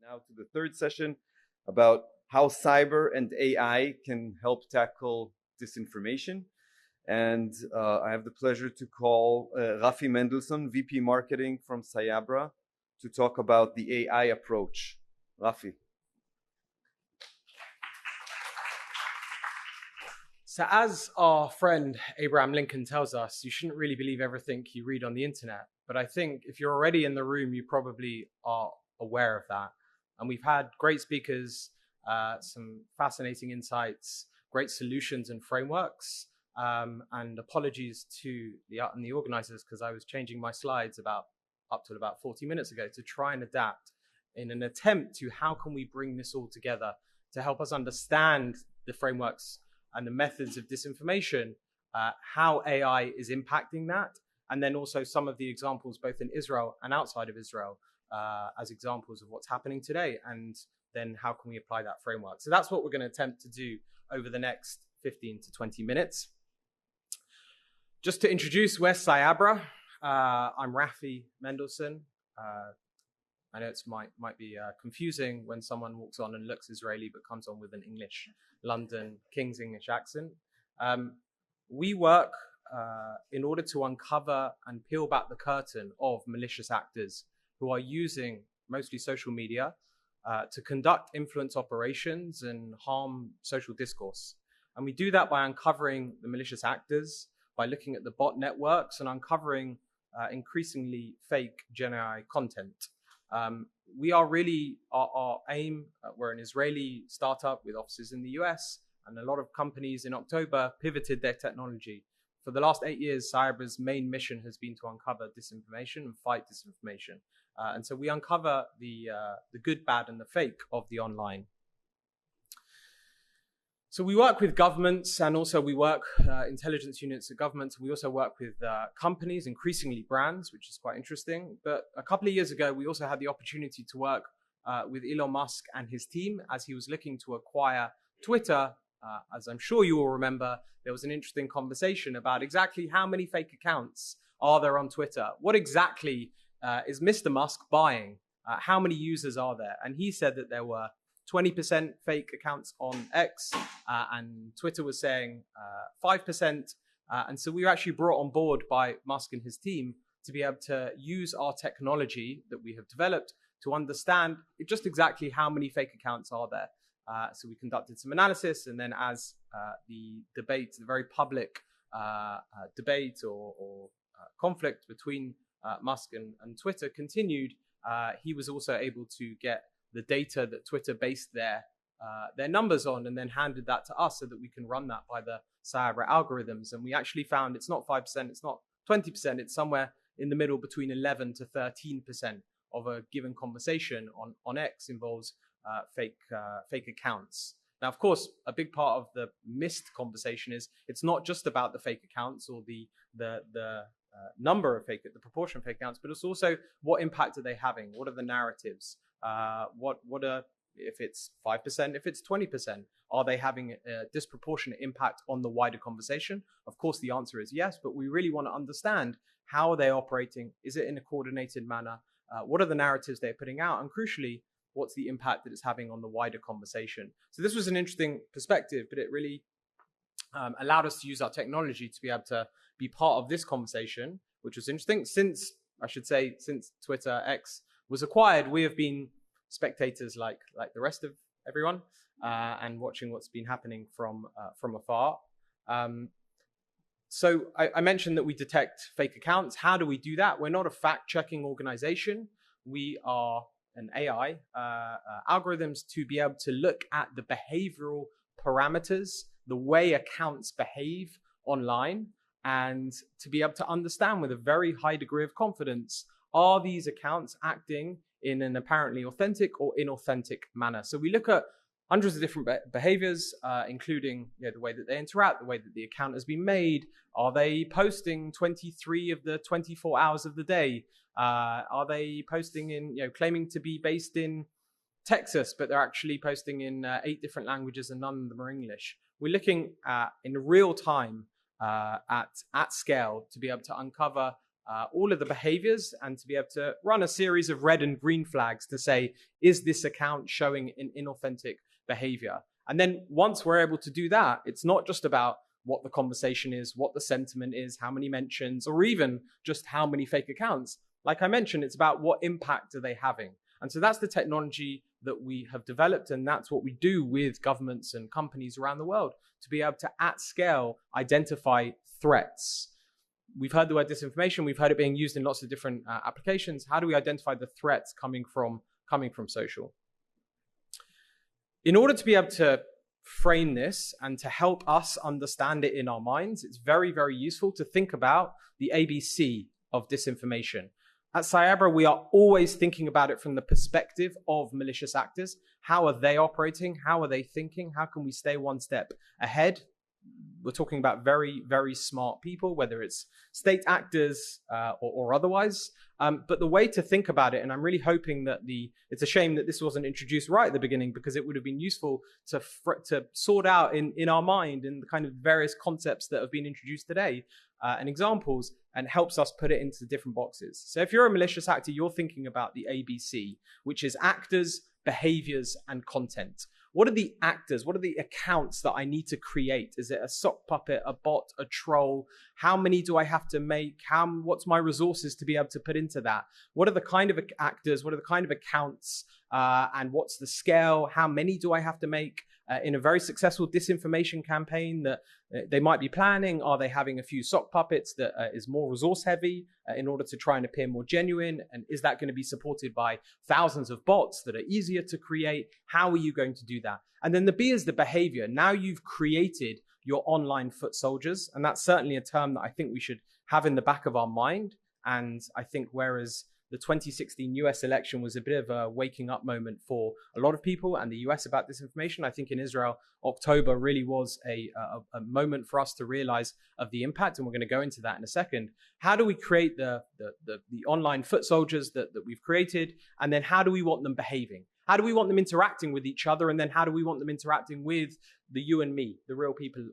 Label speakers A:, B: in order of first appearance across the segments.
A: Now to the third session about how cyber and AI can help tackle disinformation. And I have the pleasure to call Rafi Mendelsohn, VP Marketing from Cyabra, to talk about the AI approach. Rafi.
B: So as our friend Abraham Lincoln tells us, you shouldn't really believe everything you read on the internet. But I think if you're already in the room, you probably are aware of that. And we've had great speakers, some fascinating insights, great solutions and frameworks. And apologies to the organizers, because I was changing my slides up to about 40 minutes ago to try and adapt in an attempt to how can we bring this all together to help us understand the frameworks and the methods of disinformation, how AI is impacting that, and then also some of the examples both in Israel and outside of Israel as examples of what's happening today, and then how can we apply that framework. So that's what we're going to attempt to do over the next 15 to 20 minutes. Just to introduce, we're Cyabra. I'm Rafi Mendelsohn. I know it might be confusing when someone walks on and looks Israeli but comes on with an English, London King's English accent. We work in order to uncover and peel back the curtain of malicious actors who are using mostly social media to conduct influence operations and harm social discourse. And we do that by uncovering the malicious actors, by looking at the bot networks and uncovering increasingly fake Gen AI content. We are really, our aim, we're an Israeli startup with offices in the US, and a lot of companies in October pivoted their technology. For the last 8 years, Cyabra's main mission has been to uncover disinformation and fight disinformation. And so we uncover the good, bad, and the fake of the online. So we work with governments, and also we work intelligence units at governments. We also work with companies, increasingly brands, which is quite interesting. But a couple of years ago, we also had the opportunity to work with Elon Musk and his team as he was looking to acquire Twitter. As I'm sure you all remember, there was an interesting conversation about exactly how many fake accounts are there on Twitter. What exactly is Mr. Musk buying? How many users are there? And he said that there were 20% fake accounts on X, and Twitter was saying 5%. And so we were actually brought on board by Musk and his team to be able to use our technology that we have developed to understand just exactly how many fake accounts are there. So we conducted some analysis, and then as the debate, the very public debate or conflict between Musk and Twitter continued, he was also able to get the data that Twitter based their numbers on, and then handed that to us so that we can run that by the Cyabra algorithms. And we actually found it's not 5%, it's not 20%, it's somewhere in the middle between 11 to 13% of a given conversation on X involves fake accounts. Now, of course, a big part of the missed conversation is it's not just about the fake accounts or the number of the proportion of fake accounts, but it's also what impact are they having? What are the narratives? What are, if it's 5%, if it's 20%, are they having a disproportionate impact on the wider conversation? Of course, the answer is yes, but we really want to understand how are they operating? Is it in a coordinated manner? What are the narratives they're putting out? And crucially, what's the impact that it's having on the wider conversation? So this was an interesting perspective, but it really allowed us to use our technology to be able to be part of this conversation, which was interesting. Since Twitter X was acquired, we have been spectators like the rest of everyone, and watching what's been happening from afar. So I mentioned that we detect fake accounts. How do we do that? We're not a fact-checking organization. We are an AI algorithms to be able to look at the behavioral parameters, the way accounts behave online, and to be able to understand with a very high degree of confidence, are these accounts acting in an apparently authentic or inauthentic manner? So we look at hundreds of different behaviors, including the way that they interact, the way that the account has been made. Are they posting 23 of the 24 hours of the day? Are they posting in, claiming to be based in Texas, but they're actually posting in 8 different languages and none of them are English? We're looking at, in real time, at scale, to be able to uncover all of the behaviors and to be able to run a series of red and green flags to say, is this account showing an inauthentic behavior? And then once we're able to do that, it's not just about what the conversation is, what the sentiment is, how many mentions, or even just how many fake accounts. Like I mentioned, it's about what impact are they having. And so that's the technology that we have developed, and that's what we do with governments and companies around the world to be able to, at scale, identify threats. We've heard the word disinformation. We've heard it being used in lots of different applications. How do we identify the threats coming from social? In order to be able to frame this and to help us understand it in our minds, it's very, very useful to think about the ABC of disinformation. At Cyabra, we are always thinking about it from the perspective of malicious actors. How are they operating? How are they thinking? How can we stay one step ahead? We're talking about very, very smart people, whether it's state actors or otherwise. But the way to think about it, and I'm really hoping that it's a shame that this wasn't introduced right at the beginning, because it would have been useful to sort out in our mind in the kind of various concepts that have been introduced today and examples, and helps us put it into different boxes. So if you're a malicious actor, you're thinking about the ABC, which is actors, behaviors, and content. What are the actors? What are the accounts that I need to create? Is it a sock puppet, a bot, a troll? How many do I have to make? What's my resources to be able to put into that? What are the kind of actors? What are the kind of accounts? And what's the scale? How many do I have to make? In a very successful disinformation campaign that they might be planning, are they having a few sock puppets that is more resource heavy in order to try and appear more genuine? And is that going to be supported by thousands of bots that are easier to create? How are you going to do that? And then the B is the behavior. Now you've created your online foot soldiers. And that's certainly a term that I think we should have in the back of our mind. And I think whereas the 2016 US election was a bit of a waking up moment for a lot of people and the US about disinformation, I think in Israel, October really was a moment for us to realize of the impact. And we're going to go into that in a second. How do we create the online foot soldiers that we've created? And then how do we want them behaving? How do we want them interacting with each other? And then how do we want them interacting with the you and me, the real people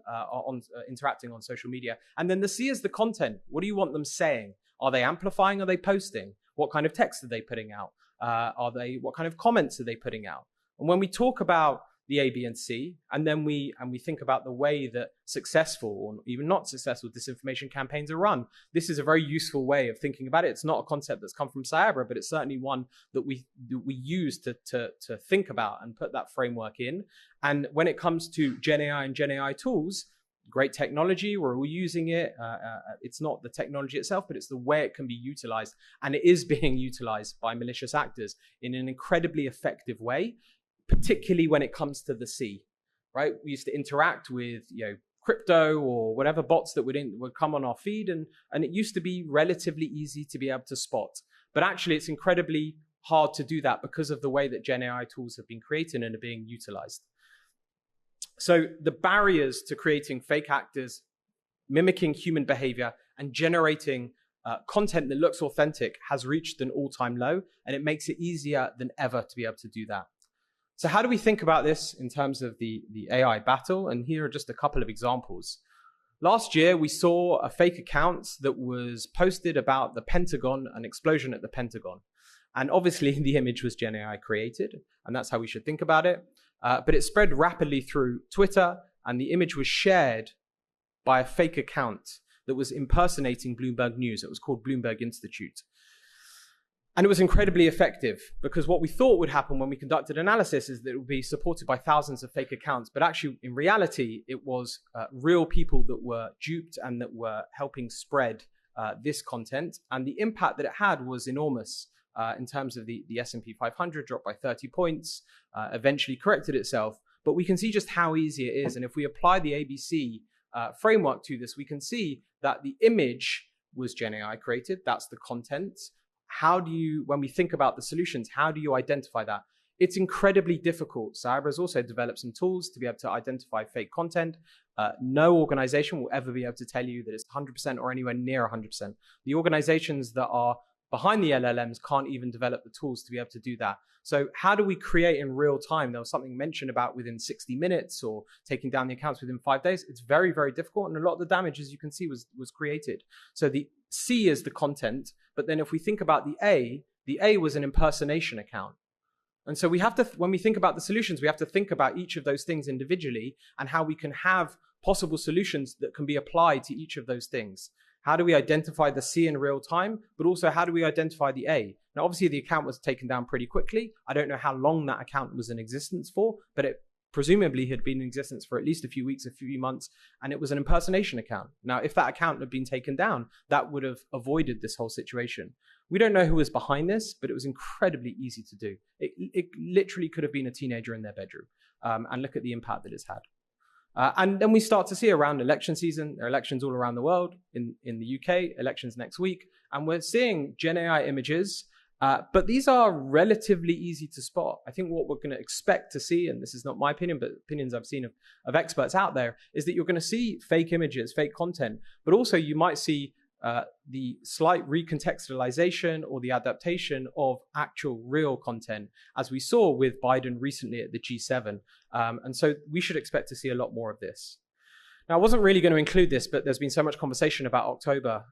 B: interacting on social media? And then the C is the content. What do you want them saying? Are they amplifying? Are they posting? What kind of text are they putting out? What kind of comments are they putting out? And when we talk about the A, B, and C, and then we think about the way that successful or even not successful disinformation campaigns are run, this is a very useful way of thinking about it. It's not a concept that's come from Cyabra, but it's certainly one that we use to think about and put that framework in. And when it comes to Gen AI and Gen AI tools, great technology, we're all using it. It's not the technology itself, but it's the way it can be utilized. And it is being utilized by malicious actors in an incredibly effective way, particularly when it comes to the C, right? We used to interact with, crypto or whatever bots that would come on our feed. And it used to be relatively easy to be able to spot. But actually, it's incredibly hard to do that because of the way that Gen AI tools have been created and are being utilized. So the barriers to creating fake actors, mimicking human behavior, and generating content that looks authentic has reached an all-time low, and it makes it easier than ever to be able to do that. So how do we think about this in terms of the AI battle? And here are just a couple of examples. Last year, we saw a fake account that was posted about the Pentagon, an explosion at the Pentagon. And obviously, the image was Gen AI created, and that's how we should think about it. But it spread rapidly through Twitter, and the image was shared by a fake account that was impersonating Bloomberg News. It was called Bloomberg Institute. And it was incredibly effective because what we thought would happen when we conducted analysis is that it would be supported by thousands of fake accounts. But actually, in reality, it was real people that were duped and that were helping spread this content. And the impact that it had was enormous. In terms of the S&P 500 dropped by 30 points, eventually corrected itself. But we can see just how easy it is. And if we apply the ABC framework to this, we can see that the image was Gen AI created. That's the content. When we think about the solutions, how do you identify that? It's incredibly difficult. Cyabra has also developed some tools to be able to identify fake content. No organization will ever be able to tell you that it's 100% or anywhere near 100%. The organizations that are behind the LLMs can't even develop the tools to be able to do that. So how do we create in real time? There was something mentioned about within 60 minutes or taking down the accounts within 5 days. It's very, very difficult. And a lot of the damage, as you can see, was created. So the C is the content. But then if we think about the A was an impersonation account. And so we have to, when we think about the solutions, we have to think about each of those things individually and how we can have possible solutions that can be applied to each of those things. How do we identify the C in real time? But also, how do we identify the A? Now, obviously, the account was taken down pretty quickly. I don't know how long that account was in existence for, but it presumably had been in existence for at least a few weeks, a few months, and it was an impersonation account. Now, if that account had been taken down, that would have avoided this whole situation. We don't know who was behind this, but it was incredibly easy to do. It literally could have been a teenager in their bedroom. And look at the impact that it's had. And then we start to see around election season, there are elections all around the world, in the UK, elections next week, and we're seeing Gen AI images, but these are relatively easy to spot. I think what we're going to expect to see, and this is not my opinion, but opinions I've seen of experts out there, is that you're going to see fake images, fake content, but also you might see the slight recontextualization or the adaptation of actual real content, as we saw with Biden recently at the G7. And so we should expect to see a lot more of this. Now, I wasn't really going to include this, but there's been so much conversation about October.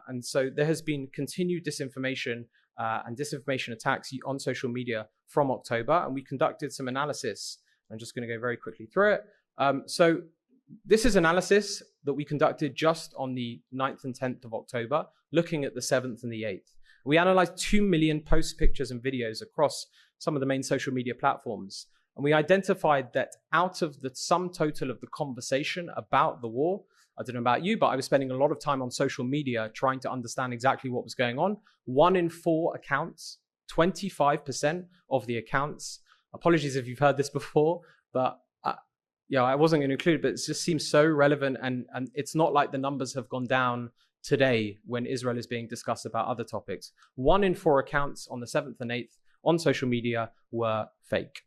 B: And so there has been continued disinformation and disinformation attacks on social media from October. And we conducted some analysis. I'm just going to go very quickly through it. So this is analysis that we conducted just on the 9th and 10th of October, looking at the 7th and the 8th. We analyzed 2 million posts, pictures, and videos across some of the main social media platforms. And we identified that out of the sum total of the conversation about the war, I don't know about you, but I was spending a lot of time on social media trying to understand exactly what was going on. 1 in 4 accounts, 25% of the accounts, apologies if you've heard this before, but I wasn't going to include it, but it just seems so relevant. And it's not like the numbers have gone down today when Israel is being discussed about other topics. 1 in 4 accounts on the 7th and 8th on social media were fake.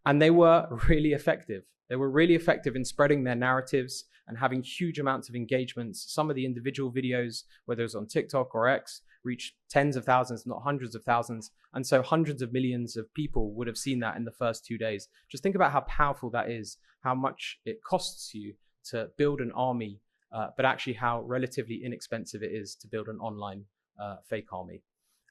B: And they were really effective. They were really effective in spreading their narratives and having huge amounts of engagements. Some of the individual videos, whether it was on TikTok or X, reached tens of thousands, not hundreds of thousands. And so hundreds of millions of people would have seen that in the first 2 days. Just think about how powerful that is, how much it costs you to build an army, but actually how relatively inexpensive it is to build an online fake army.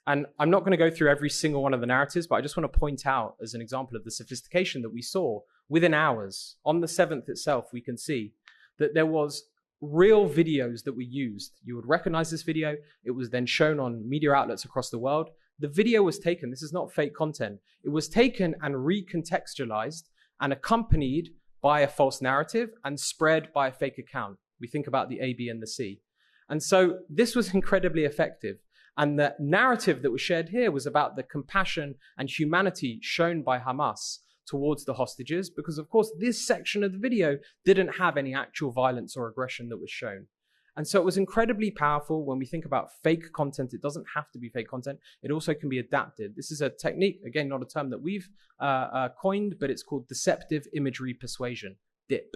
B: And I'm not going to go through every single one of the narratives, but I just want to point out as an example of the sophistication that we saw within hours. On the 7th itself, we can see that there was real videos that were used. You would recognize this video. It was then shown on media outlets across the world. The video was taken. This is not fake content. It was taken and recontextualized and accompanied by a false narrative and spread by a fake account. We think about the A, B, and the C. And so this was incredibly effective. And the narrative that was shared here was about the compassion and humanity shown by Hamas towards the hostages, because of course this section of the video didn't have any actual violence or aggression that was shown. And so it was incredibly powerful. When we think about fake content, it doesn't have to be fake content. It also can be adapted. This is a technique, again, not a term that we've coined, but it's called deceptive imagery persuasion, DIP.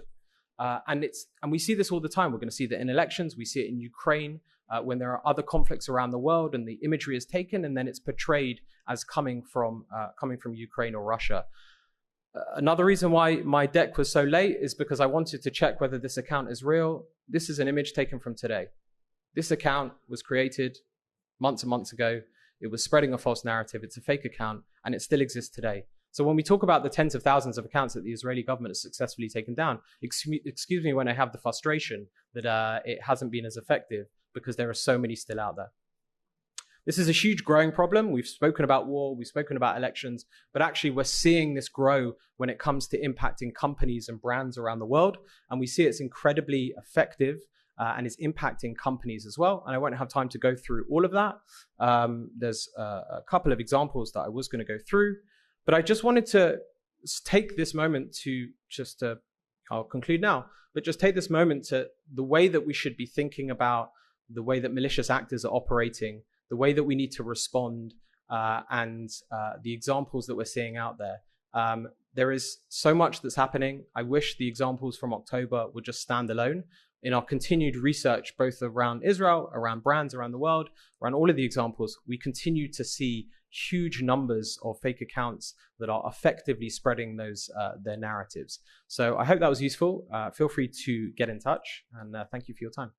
B: And we see this all the time. We're going to see that in elections. We see it in Ukraine when there are other conflicts around the world, and the imagery is taken and then it's portrayed as coming from Ukraine or Russia. Another reason why my deck was so late is because I wanted to check whether this account is real. This is an image taken from today. This account was created months and months ago. It was spreading a false narrative. It's a fake account, and it still exists today. So when we talk about the tens of thousands of accounts that the Israeli government has successfully taken down, excuse me when I have the frustration that it hasn't been as effective, because there are so many still out there. This is a huge growing problem. We've spoken about war, we've spoken about elections, but actually we're seeing this grow when it comes to impacting companies and brands around the world. And we see it's incredibly effective and is impacting companies as well. And I won't have time to go through all of that. There's a couple of examples that I was going to go through, but I just wanted to take this moment to I'll conclude now, but just take this moment to the way that we should be thinking about the way that malicious actors are operating, the way that we need to respond, and the examples that we're seeing out there. There is so much that's happening. I wish the examples from October would just stand alone, in our continued research, both around Israel, around brands around the world, around all of the examples, we continue to see huge numbers of fake accounts that are effectively spreading those their narratives. So I hope that was useful. Feel free to get in touch, and thank you for your time.